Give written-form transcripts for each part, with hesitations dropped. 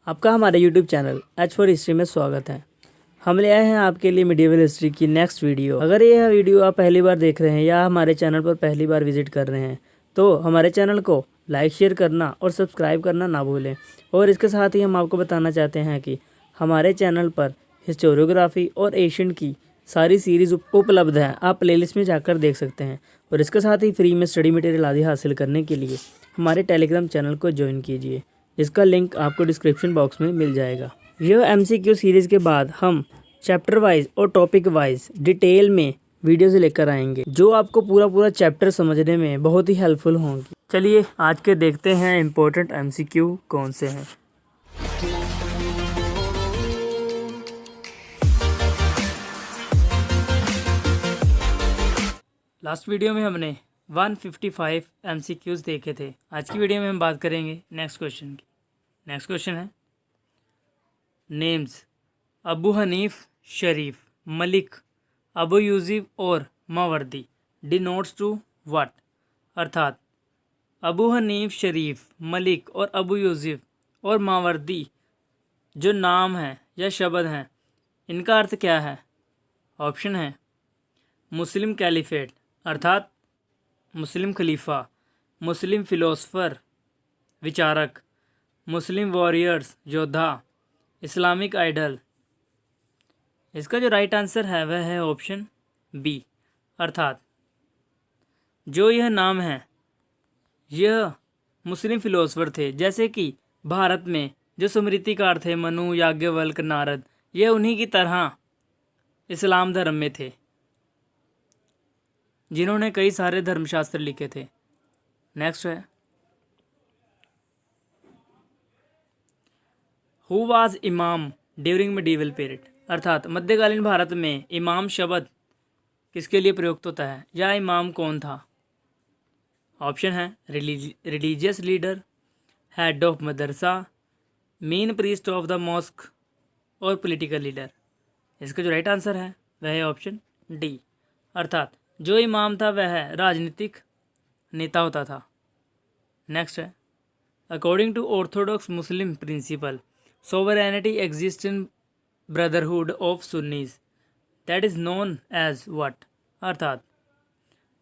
आपका हमारे YouTube channel H for history में स्वागत है। हम ले आए हैं आपके लिए मिडिवल हिस्ट्री की नेक्स्ट वीडियो। अगर यह वीडियो आप पहली बार देख रहे हैं या हमारे चैनल पर पहली बार विजिट कर रहे हैं तो हमारे चैनल को लाइक शेयर करना और सब्सक्राइब करना ना भूलें। और इसके साथ ही हम आपको बताना चाहते हैं कि हमारे चैनल पर हिस्टोरियोग्राफी और एशियन की सारी सीरीज़ उपलब्ध हैं, आप प्लेलिस्ट में जाकर देख सकते हैं। और इसके साथ ही फ्री में स्टडी मटेरियल आदि हासिल करने के लिए हमारे टेलीग्राम चैनल को ज्वाइन कीजिए, जिसका लिंक आपको डिस्क्रिप्शन बॉक्स में मिल जाएगा। यह एमसीक्यू सीरीज़ के बाद हम चैप्टर वाइज और टॉपिक वाइज डिटेल में वीडियोस लेकर आएंगे, जो आपको पूरा चैप्टर समझने में बहुत ही हेल्पफुल होंगी। चलिए आज के देखते हैं इम्पोर्टेंट एमसीक्यू कौन से हैं। लास्ट वीडियो में हमने 155 एमसीक्यूज देखे थे। आज की वीडियो में हम बात करेंगे नेक्स्ट क्वेश्चन की। नेक्स्ट क्वेश्चन है, नेम्स अबू हनीफ, शरीफ, मलिक, अबू यूसुफ और मावर्दी डिनोट्स टू व्हाट। अर्थात अबू हनीफ, शरीफ, मलिक और अबू यूसुफ और मावर्दी जो नाम हैं या शब्द हैं, इनका अर्थ क्या है। ऑप्शन है मुस्लिम कैलिफेट अर्थात मुस्लिम खलीफा, मुस्लिम फिलोसफर विचारक, मुस्लिम वॉरियर्स योद्धा, इस्लामिक आइडल। इसका जो राइट आंसर है वह है ऑप्शन बी, अर्थात जो यह नाम है यह मुस्लिम फिलोसफर थे। जैसे कि भारत में जो स्मृतिकार थे मनु, याज्ञवल्क्य, नारद, यह उन्हीं की तरह इस्लाम धर्म में थे, जिन्होंने कई सारे धर्मशास्त्र लिखे थे। नेक्स्ट है, हु वाज इमाम ड्यूरिंग मिडीवल पीरियड। अर्थात मध्यकालीन भारत में इमाम शब्द किसके लिए प्रयुक्त होता है या इमाम कौन था। ऑप्शन है religious leader, head of Madrasa, main priest of the mosque और पॉलिटिकल लीडर। इसका जो राइट आंसर है वह है ऑप्शन डी, अर्थात जो इमाम था वह राजनीतिक नेता होता था। नेक्स्ट है, according to orthodox Muslim principle sovereignty exist in brotherhood of Sunnis that is known as what. अर्थात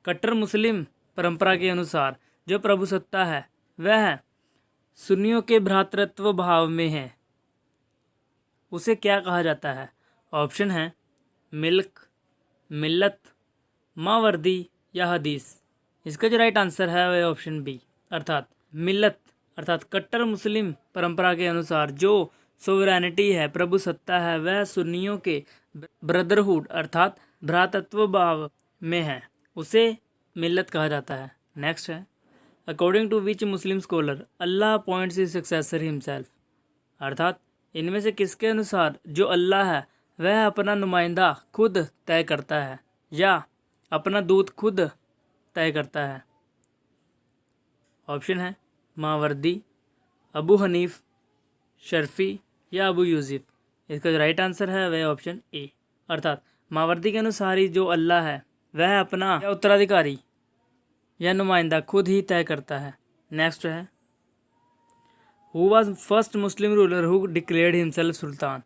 कट्टर मुस्लिम परंपरा के अनुसार जो प्रभुसत्ता है वह सुन्नियों के भ्रातृत्व भाव में है, उसे क्या कहा जाता है। ऑप्शन है मिल्क, मिल्लत, मावर्दी या हदीस। इसका जो राइट आंसर है वह ऑप्शन बी, अर्थात मिल्लत, अर्थात कट्टर मुस्लिम परंपरा के अनुसार जो सोवरेनिटी है, प्रभुसत्ता है, वह सुन्नियों के ब्रदरहुड अर्थात भ्रातृत्व भाव में है, उसे मिल्लत कहा जाता है। नेक्स्ट है, according to which Muslim scholar Allah appoints his successor himself. अर्थात इनमें से किसके अनुसार जो अल्लाह है वह अपना नुमाइंदा खुद तय करता है या अपना दूत खुद तय करता है। ऑप्शन है मावर्दी, अबू हनीफ, शर्फी या अबू यूसुफ। इसका जो राइट आंसर है वह ऑप्शन ए, अर्थात मावर्दी के अनुसार ही जो अल्लाह है वह अपना या उत्तराधिकारी या नुमाइंदा खुद ही तय करता है। नेक्स्ट है, who was first Muslim ruler who declared himself sultan.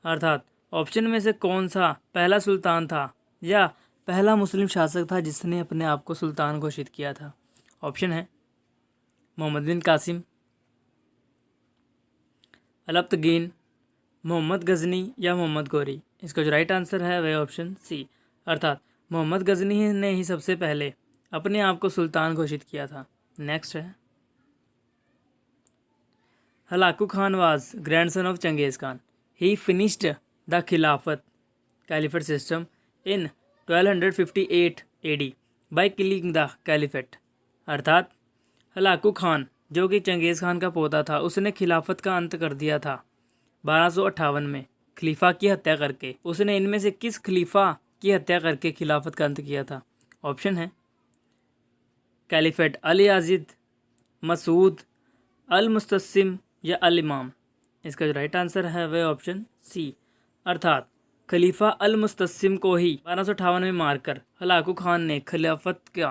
अर्थात ऑप्शन में से कौन सा पहला सुल्तान था या पहला मुस्लिम शासक था जिसने अपने आप को सुल्तान घोषित किया था। ऑप्शन है मोहम्मद बिन कासिम, अलब्तगीन, मोहम्मद गजनी या मोहम्मद गौरी। इसका जो राइट आंसर है वह ऑप्शन सी, अर्थात मोहम्मद गजनी ने ही सबसे पहले अपने आप को सुल्तान घोषित किया था। नेक्स्ट है, Hulagu Khan was grandson of Genghis Khan, he finished the khilafat caliphate system in 1258 AD by killing the caliphate. अर्थात हलाकू खान जो कि चंगेज़ खान का पोता था, उसने खिलाफत का अंत कर दिया था 1258 में खलीफा की हत्या करके। उसने इनमें से किस खलीफा की हत्या करके खिलाफत का अंत किया था। ऑप्शन है कैलिफेट अल याजिद, मसूद, अल मुस्तसिम या अल इमाम। इसका जो राइट आंसर है वह ऑप्शन सी, अर्थात खलीफा अल मुस्तसिम को ही 1258 में मारकर हलाकू खान ने खिलाफत का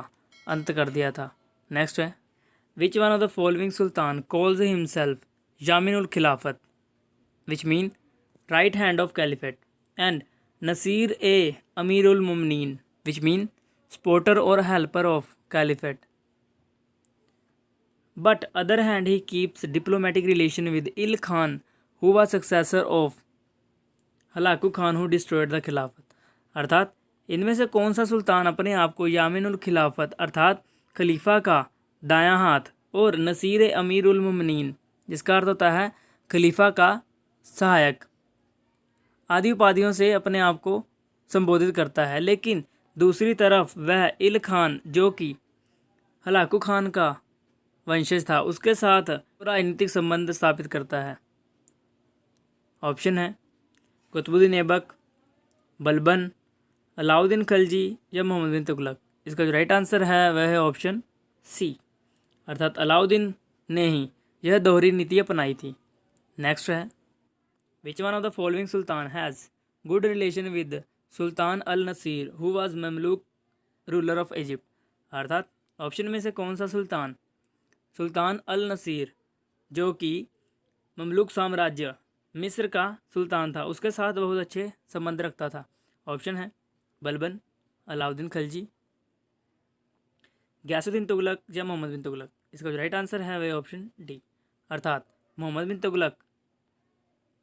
अंत कर दिया था। नेक्स्ट है, which one of the following sultan calls himself Yamin ul Khilafat. which mean right hand of caliphate, and Nasir a Amirul Mumneen, which mean supporter or helper of caliphate. But other hand he keeps diplomatic relation with Il Khan, who was successor of Hulagu Khan who destroyed the खिलाफत। अर्थात इनमें से कौन सा सुल्तान अपने आप को यामिनुल खिलाफत अर्थात खलीफा का दायां हाथ और नसीर अमीर उल मुमनीन जिसका अर्थ होता है खलीफा का सहायक आदि उपाधियों से अपने आप को संबोधित करता है, लेकिन दूसरी तरफ वह इल खान जो कि हलाकू खान का वंशज था उसके साथ राजनीतिक संबंध स्थापित करता है। ऑप्शन है कुतुबुद्दीन ऐबक, बलबन, अलाउद्दीन खिलजी या मोहम्मद बिन तुगलक। इसका जो राइट आंसर है वह है ऑप्शन सी, अर्थात अलाउद्दीन ने ही यह दोहरी नीति अपनाई थी। नेक्स्ट है which one of the following sultan has good relation with sultan Al Nasir who was Mamluk ruler of Egypt. अर्थात ऑप्शन में से कौन सा सुल्तान अल नसीर जो कि ममलूक साम्राज्य मिस्र का सुल्तान था उसके साथ बहुत अच्छे संबंध रखता था। ऑप्शन है बलबन, अलाउद्दीन खिलजी, गयासुद्दीन तुगलक या मोहम्मद बिन तुगलक। इसका जो राइट आंसर है वह ऑप्शन डी, अर्थात मोहम्मद बिन तुगलक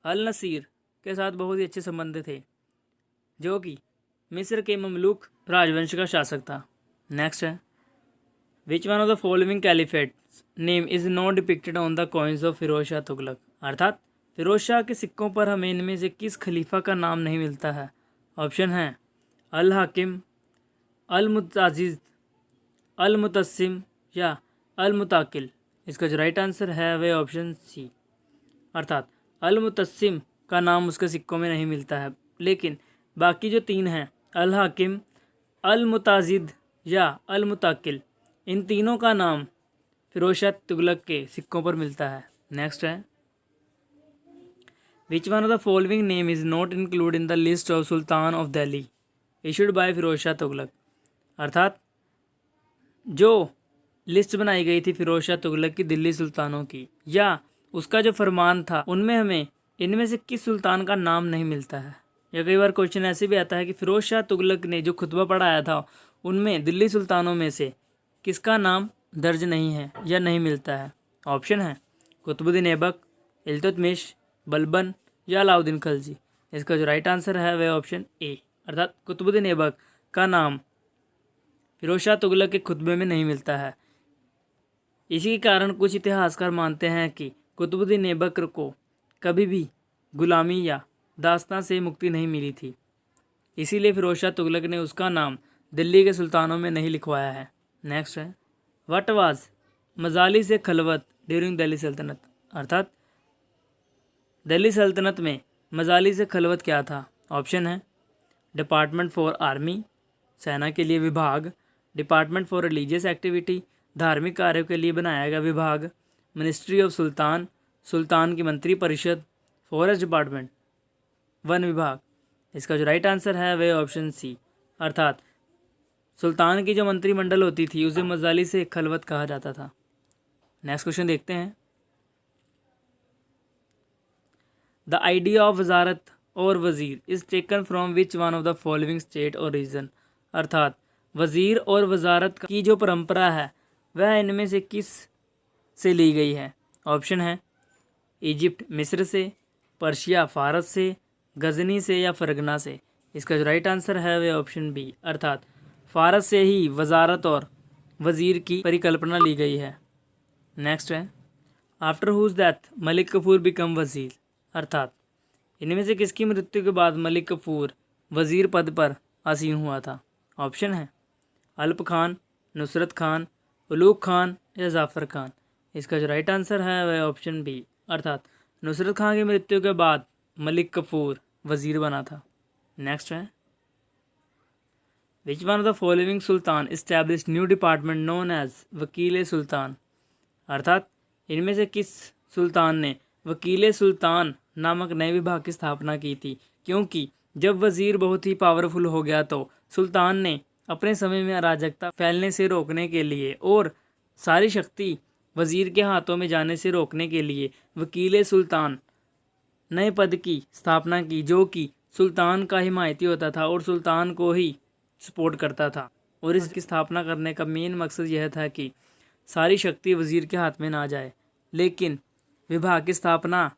अल नसीर के साथ बहुत ही अच्छे संबंध थे जो कि मिस्र के ममलूक राजवंश का शासक था। नेक्स्ट है which one of the following caliphates name is not depicted on the coins of Firoz Shah Tughlaq. अर्थात फिरोज शाह के सिक्कों पर हमें इनमें से किस खलीफा का नाम नहीं मिलता है। ऑप्शन है अल हाकिम, अल मुताजिज, अल मुतस्सिम या अल मुताकिल। इसका जो राइट आंसर है वह ऑप्शन सी, अर्थात अल मुतस्सिम का नाम उसके सिक्कों में नहीं मिलता है, लेकिन बाकी जो तीन हैं अल हाकिम, अल मुताजिद या अल मुताकिल इन तीनों का नाम फिरोज शाह तुगलक के सिक्कों पर मिलता है। नेक्स्ट है which one of the following name is not include in the list of sultan of Delhi issued by Firoz Shah Tughlaq. अर्थात जो लिस्ट बनाई गई थी फिरोज शाह तुगलक की दिल्ली सुल्तानों की या उसका जो फरमान था उनमें हमें इनमें से किस सुल्तान का नाम नहीं मिलता है। या कई बार क्वेश्चन ऐसे भी आता है कि फिरोज शाह तुगलक ने जो खुतबा पढ़ाया था उनमें दिल्ली सुल्तानों में से किसका नाम दर्ज नहीं है या नहीं मिलता है। ऑप्शन है कुतुबुद्दीन ऐबक, इल्तुतमिश, बलबन या अलाउद्दीन खिलजी। इसका जो राइट आंसर है वह ऑप्शन ए, अर्थात कुतुबुद्दीन ऐबक का नाम फिरोज शाह तुगलक के खुतबे में नहीं मिलता है। इसी के कारण कुछ इतिहासकार मानते हैं कि कुतुबुद्दीन ऐबक को कभी भी गुलामी या दास्तां से मुक्ति नहीं मिली थी, इसीलिए फिरोज शाह तुगलक ने उसका नाम दिल्ली के सुल्तानों में नहीं लिखवाया है। नेक्स्ट है व्हाट वाज मजाली से खलवत ड्यूरिंग दिल्ली सल्तनत। अर्थात दिल्ली सल्तनत में मजाली से खलवत क्या था। ऑप्शन है डिपार्टमेंट फॉर आर्मी, सेना के लिए विभाग, डिपार्टमेंट फॉर रिलीजियस एक्टिविटी, धार्मिक कार्यों के लिए बनाया गया विभाग, मिनिस्ट्री ऑफ सुल्तान, सुल्तान की मंत्री परिषद, फॉरेस्ट डिपार्टमेंट, वन विभाग। इसका जो राइट आंसर है वह ऑप्शन सी, अर्थात सुल्तान की जो मंत्रिमंडल होती थी उसे मजाली से खलवत कहा जाता था। नेक्स्ट क्वेश्चन देखते हैं। द आइडिया ऑफ वजारत और वज़ीर is taken from which one of the following state और रीजन। अर्थात वज़ीर और वजारत की जो परंपरा है वह इनमें से किस से ली गई है। ऑप्शन है इजिप्ट मिस्र से, पर्शिया फारस से, गजनी से या फरगना से। इसका जो राइट आंसर है वह ऑप्शन बी, अर्थात फारस से ही वजारत और वज़ीर की परिकल्पना ली गई है। नेक्स्ट है after whose death Malik Kafur became wazir. अर्थात इनमें से किसकी मृत्यु के बाद मलिक कफूर वज़ीर पद पर आसीन हुआ था। ऑप्शन है अल्प खान, नुसरत खान, उलूग खान या जाफ़र खान। इसका जो राइट आंसर है वह ऑप्शन बी, अर्थात नुसरत खान की मृत्यु के बाद मलिक कफूर वज़ीर बना था। नेक्स्ट है which one of the following sultan establish new department known as Wakil Sultan. अर्थात इनमें से किस सुल्तान ने वकील सुल्तान नामक नए विभाग की स्थापना की थी, क्योंकि जब वज़ीर बहुत ही पावरफुल हो गया तो सुल्तान ने अपने समय में अराजकता फैलने से रोकने के लिए और सारी शक्ति वज़ीर के हाथों में जाने से रोकने के लिए वकील सुल्तान नए पद की स्थापना की जो कि सुल्तान का हिमायती होता था और सुल्तान को ही सपोर्ट करता था। और इसकी स्थापना करने का मेन मकसद यह था कि सारी शक्ति वज़ीर के हाथ में ना जाए। लेकिन विभाग की स्थापना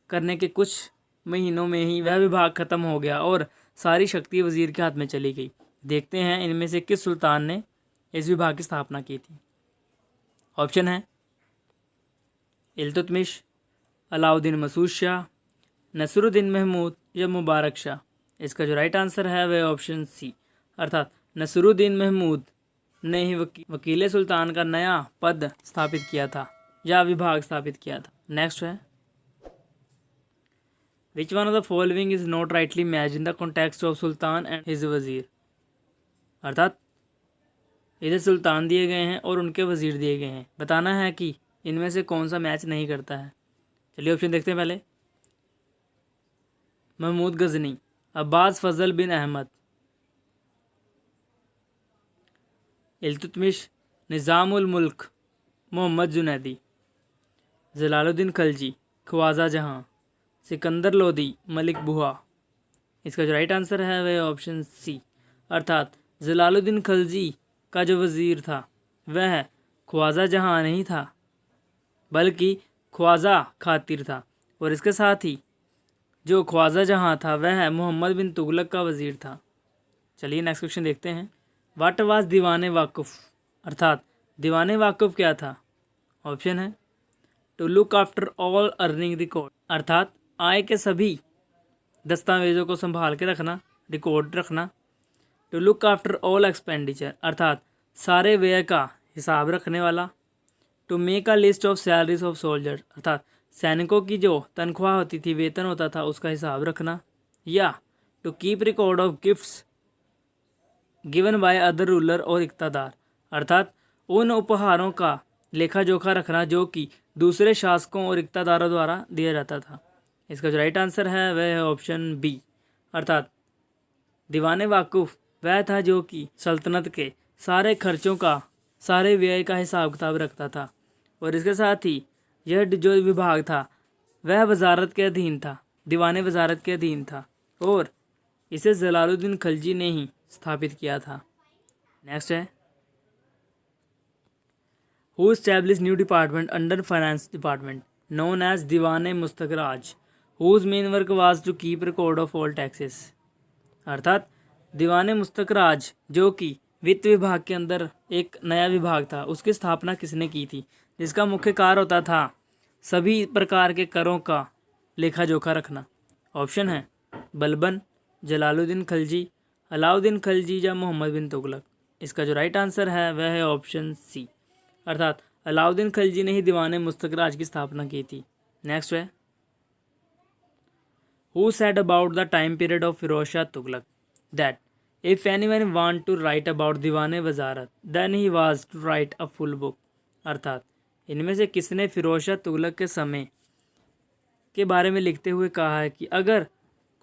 करने के कुछ महीनों में ही वह विभाग ख़त्म हो गया और सारी शक्ति वज़ीर के हाथ में चली गई। देखते हैं इनमें से किस सुल्तान ने इस विभाग की स्थापना की थी। ऑप्शन है इल्तुतमिश, अलाउद्दीन मसूद शाह, नसरुद्दीन महमूद या मुबारक शाह। इसका जो राइट आंसर है वह ऑप्शन सी, अर्थात नसरुद्दीन महमूद ने ही वकील सुल्तान का नया पद स्थापित किया था या विभाग स्थापित किया था। नेक्स्ट है, which one of the following is not rightly match in the context of sultan and his वजीर। अर्थात इधर सुल्तान दिए गए हैं और उनके वजीर दिए गए हैं, बताना है कि इनमें से कौन सा मैच नहीं करता है। चलिए ऑप्शन देखते हैं। पहले महमूद गजनी, अब्बास फजल बिन अहमद, इल्तुतमिश, निज़ामुल मुल्क, मोहम्मद जुनैदी, जलालुद्दीन खलजी, ख्वाजा जहां, सिकंदर लोदी, मलिक बुहा। इसका जो राइट आंसर है वह ऑप्शन सी, अर्थात जलालुद्दीन खलजी का जो वज़ीर था वह ख्वाजा जहां नहीं था बल्कि ख्वाजा खातिर था। और इसके साथ ही जो ख्वाजा जहां था वह मोहम्मद बिन तुगलक का वज़ीर था। चलिए नेक्स्ट क्वेश्चन देखते हैं। वाट वाज दीवाने वाकुफ़, अर्थात दीवाने वाकुफ़ क्या था। ऑप्शन है to look after all earning record, अर्थात आय के सभी दस्तावेज़ों को संभाल के रखना, रिकॉर्ड रखना। To look after all expenditure, अर्थात सारे व्यय का हिसाब रखने वाला। To make a list of salaries of soldiers, अर्थात सैनिकों की जो तनख्वाह होती थी, वेतन होता था, उसका हिसाब रखना। या to keep record of gifts given by other ruler और इक़्तिदार, अर्थात उन उपहारों का लेखा जोखा रखना जो कि दूसरे शासकों और इक़्तिदारों द्वारा दिया जाता था। इसका जो राइट आंसर है वह है ऑप्शन बी, अर्थात दीवाने वाकुफ़ वह था जो कि सल्तनत के सारे खर्चों का, सारे व्यय का हिसाब किताब रखता था। और इसके साथ ही यह जो विभाग था वह वजारत के अधीन था, दीवाने वजारत के अधीन था और इसे जलालुद्दीन खलजी ने ही स्थापित किया था। नेक्स्ट है, who established new department under finance department known as Diwane Mustakhraj, whose main work was to keep record of all taxes. अर्थात दीवाने मुस्तखराज जो कि वित्त विभाग के अंदर एक नया विभाग था, उसकी स्थापना किसने की थी, जिसका मुख्य कार्य होता था सभी प्रकार के करों का लेखा जोखा रखना। ऑप्शन है बलबन, जलालुद्दीन खलजी, अलाउद्दीन खलजी या मोहम्मद बिन तुगलक। इसका जो राइट आंसर है वह है ऑप्शन सी, अर्थात अलाउद्दीन खलजी ने ही दीवाने मुस्तखराज की स्थापना की थी। नेक्स्ट है, who said about the time period of Firoz Shah Tughlaq that if anyone want to write about दीवाने वजारत then he was to write a full book. अर्थात इनमें से किसने फिरोज शाह तुगलक के समय के बारे में लिखते हुए कहा है कि अगर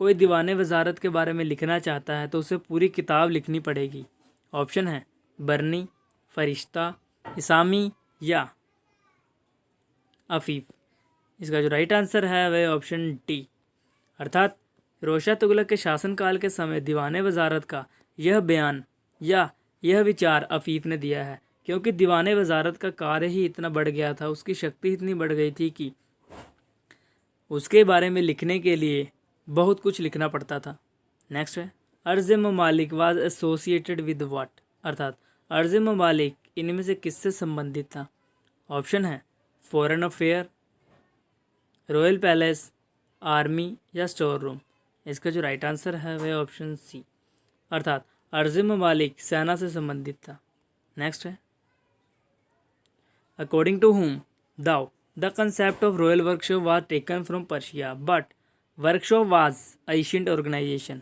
कोई दीवाने वजारत के बारे में लिखना चाहता है तो उसे पूरी किताब लिखनी पड़ेगी। ऑप्शन है बरनी, फरिश्ता, इसामी या अफीफ। इसका जो राइट आंसर है वह ऑप्शन डी, अर्थात फिरोज शाह तुगलक के शासनकाल के समय दीवाने वजारत का यह बयान या यह विचार अफीफ ने दिया है, क्योंकि दीवाने वजारत का कार्य ही इतना बढ़ गया था, उसकी शक्ति इतनी बढ़ गई थी कि उसके बारे में लिखने के लिए बहुत कुछ लिखना पड़ता था। नेक्स्ट है, अर्ज़ ममालिक वाज एसोसिएटेड विद व्हाट, अर्थात अर्ज़ ममालिक इनमें से किससे संबंधित था। ऑप्शन है foreign affair, royal palace, army या स्टोर रूम। इसका जो राइट आंसर है वह ऑप्शन सी, अर्थात अर्ज़ ममालिक सेना से संबंधित था। नेक्स्ट है, according to whom though the concept of royal workshop was taken from Persia but workshop was ancient organization.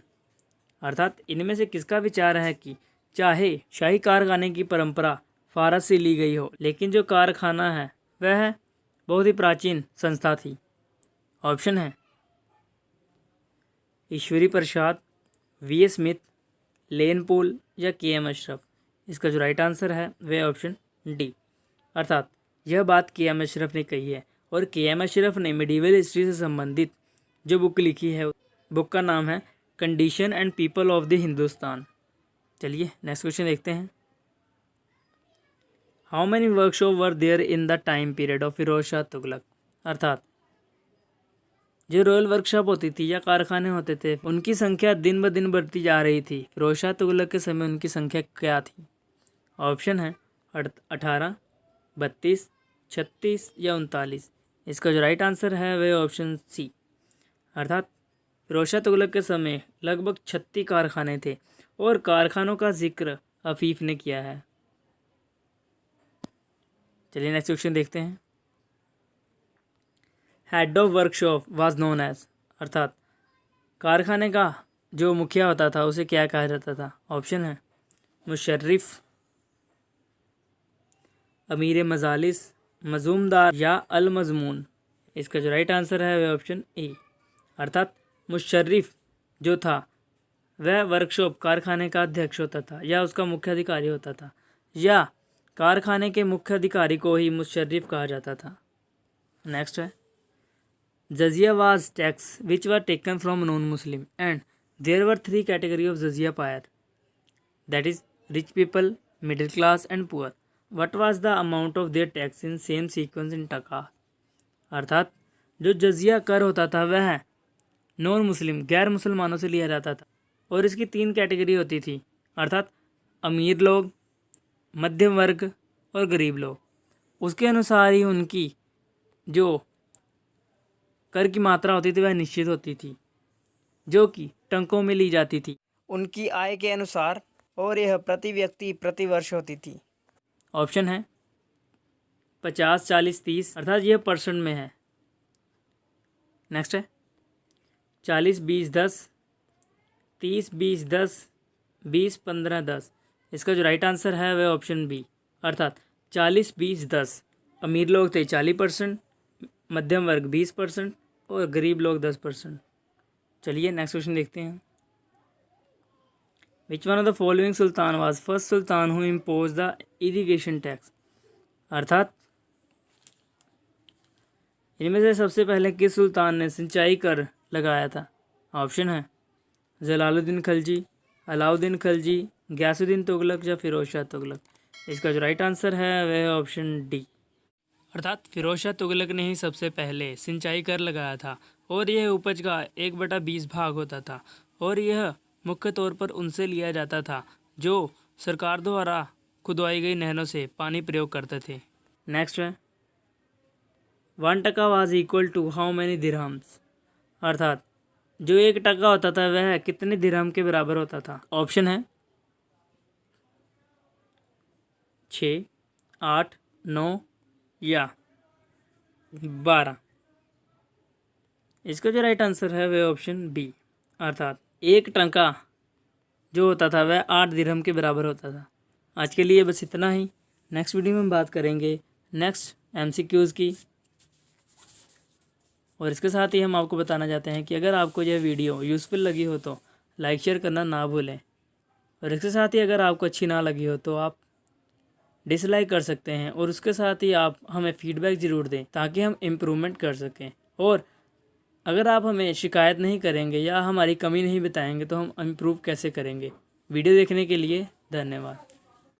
अर्थात इनमें से किसका विचार है कि चाहे शाही कारखाने की परंपरा फारस से ली गई हो, लेकिन जो कारखाना है वह बहुत ही प्राचीन संस्था थी। ऑप्शन है ईश्वरी प्रसाद, वी स्मिथ, लेन पोल या के एम अशरफ। इसका जो राइट आंसर है वह ऑप्शन डी, अर्थात यह बात के एम अशरफ ने कही है और के एम अशरफ ने मिडीवल हिस्ट्री से संबंधित जो बुक लिखी है, बुक का नाम है condition and people of the Hindustan. चलिए नेक्स्ट क्वेश्चन देखते हैं। How many workshop were there in the time period of Firoz Shah Tughlaq. अर्थात जो रॉयल वर्कशॉप होती थी या कारखाने होते थे, उनकी संख्या दिन ब दिन बढ़ती जा रही थी। फिरोज शाह तुगलक के समय उनकी संख्या क्या थी? ऑप्शन है 18, 32, 36 या 39। इसका जो राइट आंसर है वह ऑप्शन सी, अर्थात फिरोज शाह तुगलक के समय लगभग 36 कारखाने थे और कारखानों का जिक्र अफीफ ने किया है। चलिए नेक्स्ट क्वेश्चन देखते हैं। Head of workshop was known as. अर्थात कारखाने का जो मुखिया होता था उसे क्या कहा जाता था? ऑप्शन है मुशर्रिफ, अमीर मजालिस, मजूमदार या अल मजमून। इसका जो राइट आंसर है वह ऑप्शन ए, अर्थात मुशर्रिफ जो था वह वर्कशॉप कारखाने का अध्यक्ष होता था या उसका मुख्य अधिकारी होता था, या कारखाने के मुख्य अधिकारी को ही मुशर्रिफ कहा जाता था। नेक्स्ट है jizya was tax which were taken from non Muslim and there were 3 category of jizya payer, that is rich people, middle class and poor. What was the amount of their tax in same sequence in taka. अर्थात जो जजिया कर होता था वह non Muslim गैर मुसलमानों से लिया जाता था और इसकी 3 कैटेगरी होती थी, अर्थात अमीर लोग, मध्यम वर्ग और गरीब लोग। उसके अनुसार ही उनकी जो कर की मात्रा होती थी वह निश्चित होती थी, जो कि टंकों में ली जाती थी उनकी आय के अनुसार, और यह प्रति व्यक्ति प्रति वर्ष होती थी। ऑप्शन है 50, 40, 30, अर्थात यह परसेंट में है। नेक्स्ट है 40, 20, 10, 30, 20, 10, 20, 15, 10। इसका जो राइट आंसर है वह ऑप्शन बी, अर्थात 40, 20, 10। अमीर लोग थे 40%, मध्यम वर्ग 20% और गरीब लोग 10%। चलिए नेक्स्ट क्वेश्चन देखते हैं। विच one of the following Sultan was first sultan who impose the irrigation tax. अर्थात इनमें से सबसे पहले किस सुल्तान ने सिंचाई कर लगाया था? ऑप्शन है जलालुद्दीन खलजी, अलाउद्दीन खलजी, गयासुद्दीन तुगलक या फिरोज शाह तुगलक। इसका जो राइट आंसर है वह ऑप्शन डी, अर्थात फिरोज शाह तुगलक ने ही सबसे पहले सिंचाई कर लगाया था और यह उपज का 1/20 भाग होता था और यह मुख्य तौर पर उनसे लिया जाता था जो सरकार द्वारा खुदवाई गई नहरों से पानी प्रयोग करते थे। नेक्स्ट है 1 taka was equal to how many dirhams. अर्थात जो 1 टका होता था वह कितने दिरहम के बराबर होता था? ऑप्शन है 6, 8, 9 या 12। इसका जो राइट आंसर है वह ऑप्शन बी, अर्थात 1 टका जो होता था वह 8 दिरहम के बराबर होता था। आज के लिए बस इतना ही। नेक्स्ट वीडियो में हम बात करेंगे नेक्स्ट MCQs की, और इसके साथ ही हम आपको बताना चाहते हैं कि अगर आपको यह वीडियो यूज़फुल लगी हो तो लाइक शेयर करना ना भूलें, और इसके साथ ही अगर आपको अच्छी ना लगी हो तो आप डिसलाइक कर सकते हैं, और उसके साथ ही आप हमें फीडबैक ज़रूर दें ताकि हम इम्प्रूवमेंट कर सकें। और अगर आप हमें शिकायत नहीं करेंगे या हमारी कमी नहीं बताएंगे तो हम इम्प्रूव कैसे करेंगे। वीडियो देखने के लिए धन्यवाद।